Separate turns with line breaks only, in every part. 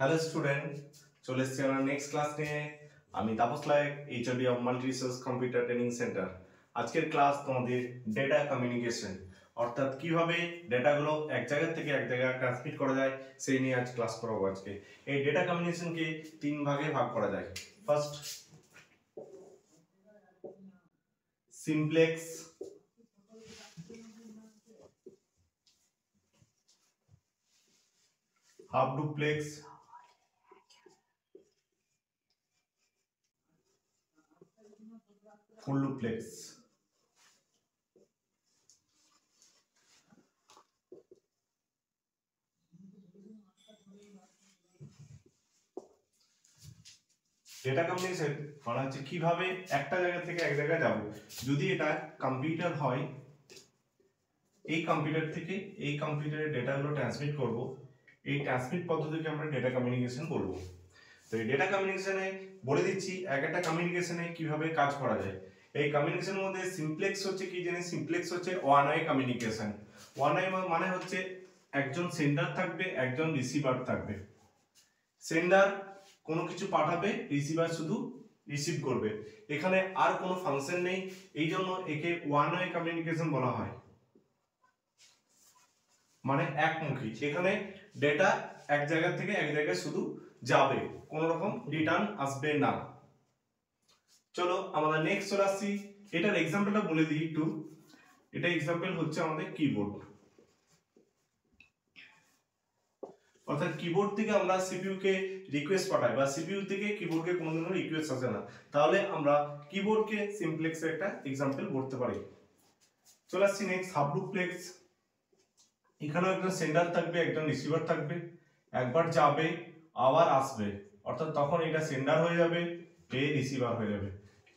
Hello student, চলে এসেছি আমরা নেক্সট ক্লাস নিয়ে। আমি Tapas Layek, HOD of multi resource computer training centre. আজকের ক্লাস তোমাদের ডেটা কমিউনিকেশন, অর্থাৎ কিভাবে ডেটাগুলো এক জায়গা থেকে এক জায়গায় ট্রান্সমিট করা যায় সেই নিয়ে আজ ক্লাস করাবো। আজকে এই ডেটা কমিউনিকেশনকে তিন ভাগে ভাগ করা যায়। First simplex, half duplex, full duplex. Data communication মানে হচ্ছে কিভাবে একটা জায়গা থেকে এক জায়গায় যাব। যদি এটা কম্পিউটার হয়, এই কম্পিউটার থেকে এই কম্পিউটারে ডেটাগুলো ট্রান্সমিট করব, এই ট্রান্সমিট পদ্ধতিকে আমরা ডেটা কমিউনিকেশন বলবো। তো এই ডেটা কমিউনিকেশনে বলে দিচ্ছি এক একটা কমিউনিকেশনে কিভাবে কাজ করা যায়। এই কমিউনিকেশনের মধ্যে সিমপ্লেক্স হচ্ছে কি জানেন? সিমপ্লেক্স হচ্ছে one way communication. One way মানে হচ্ছে একজন সেন্ডার থাকবে, একজন রিসিভার থাকবে। সেন্ডার কোনো কিছু পাঠাবে, রিসিভার শুধু রিসিভ করবে। এখানে আর কোনো ফাংশন নেই, এই জন্য একে ওয়ান ওয়ে কমিউনিকেশন বলা হয়, মানে একমুখী। এখানে ডেটা এক জায়গা থেকে এক জায়গায় শুধু যাবে, কোনো রকম রিটার্ন আসবে না। চলো আমরা নেক্সট চলে আসছি। এটার এক্সাম্পলটা বলে দিই একটু। এটা এক্সাম্পল হচ্ছে আমাদের কিবোর্ড, অর্থাৎ কিবোর্ড থেকে আমরা সিপিইউ কে রিকোয়েস্ট পাঠাই বা সিপিইউ থেকে কিবোর্ডকে কোনোদিনও রিকোয়েস্ট আসে না, তাহলে আমরা কিবোর্ডকে সিমপ্লেক্সের একটা এক্সাম্পল বলতে পারি। চলে আসছি নেক্সট হাফ ডুপ্লেক্স। এখানেও একজন সেন্ডার থাকবে, একজন রিসিভার থাকবে। একবার যাবে আবার আসবে, অর্থাৎ তখন এটা সেন্ডার হয়ে যাবে, এ রিসিভার হয়ে যাবে।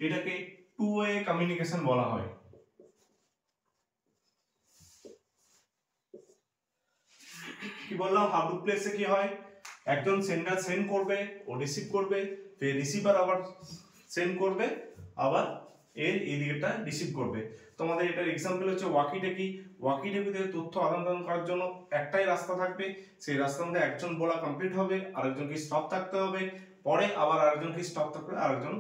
এটাকে টু ওয়ে কমিউনিকেশন বলা হয়। কি বললাম? হাফ ডুপ্লেক্সে কি হয়? একজন সেন্ডার সেন্ড করবে, ও রিসিভ করবে, ফের রিসিভার আবার সেন্ড করবে, আবার এর এই দিকটা রিসিভ করবে। তোমাদের এটার এক্সাম্পল হচ্ছে ওয়াকি টকি। ওয়াকি টকিতে তথ্য আদান প্রদান করার জন্য একটাই রাস্তা থাকবে, সেই রাস্তার মধ্যে একজন বলা কমপ্লিট হবে, আরেকজনকে স্টপ থাকতে হবে, পরে আবার আরেকজনকে স্টপ থাকবে, আরেকজন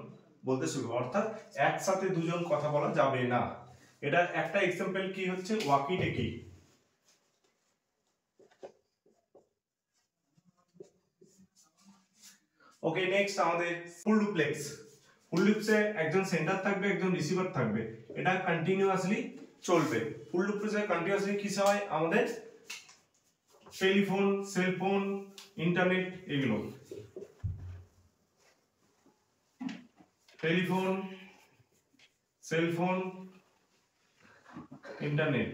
বলতে শুরু, অর্থাৎ একসাথে দুজন কথা বলা যাবে না। এটার একটা এক্সাম্পল কি হচ্ছে? Walkie talkie. ওকে, নেক্সট আমাদের ফুল ডুপ্লেক্স। ফুল ডুপ্লেক্সে একজন সেন্ডার থাকবে, একজন রিসিভার থাকবে, এটা কন্টিনিউয়াসলি চলবে। ফুল ডুপ্লেক্সে কন্টিনিউয়াসলি কি হয়? আমাদের টেলিফোন, সেলফোন, ইন্টারনেট, এগুলো টেলিফোন, সেলফোন, ইন্টারনেট।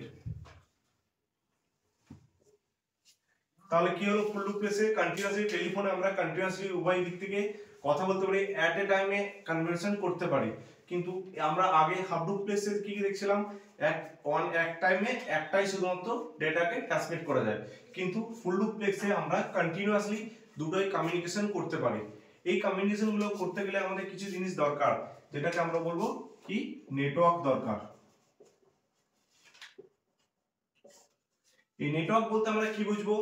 তাহলে কি হলো? ফুল ডুপ্লেক্সে কন্টিনিউয়াসলি টেলিফোনে আমরা কন্টিনিউয়াসলি উভয় দিক থেকে কথা বলতে পারি, এট এ টাইমে কনভারসেশন করতে পারি। কিন্তু আমরা আগে হাফ ডুপ্লেক্সে কি দেখছিলাম? এক টাইমে একটাই শুধুমাত্র ডেটাকে ট্রান্সমিট করা যায়। কিন্তু ফুল ডুপ্লেক্সে আমরা কন্টিনিউয়াসলি দুটোই কমিউনিকেশন করতে পারি। এই কমিউনিকেশন গুলো করতে গেলে আমাদের কিছু জিনিস দরকার, যেটাকে আমরা বলবো কি? নেটওয়ার্ক দরকার। এই নেটওয়ার্ক বলতে আমরা কি বুঝবো?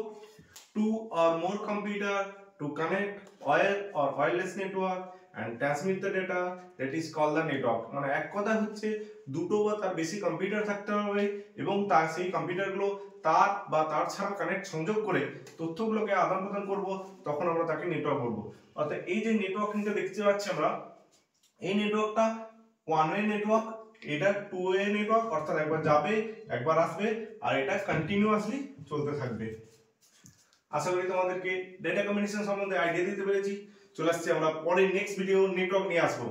Two or more computer to connect wire or wireless network and transmit the data, that is called the network। মানে এক কথা হচ্ছে দুটো বা তার বেশি কম্পিউটার থাকতে হবে এবং তার সেই কম্পিউটারগুলো তার বা তার ছাড়া কানেক্ট সংযোগ করে তথ্যগুলোকে আদান প্রদান করব, তখন আমরা তাকে নেটওয়ার্ক বলবো। অর্থাৎ এই যে নেটওয়ার্কিংটা দেখতে পাচ্ছি আমরা, এই নেটওয়ার্কটা ওয়ান ওয়ে নেটওয়ার্ক, এটা টু ওয়ে নেটওয়ার্ক, অর্থাৎ একবার যাবে একবার আসবে, আর এটা কন্টিনিউয়াসলি চলতে থাকবে। আশা করি তোমাদেরকে ডেটা কমিউনিকেশন সম্বন্ধে আইডিয়া দিতে পেরেছি। চলে আসছি আমরা পরে নেক্সট ভিডিও নেটওয়ার্ক নিয়ে আসবো।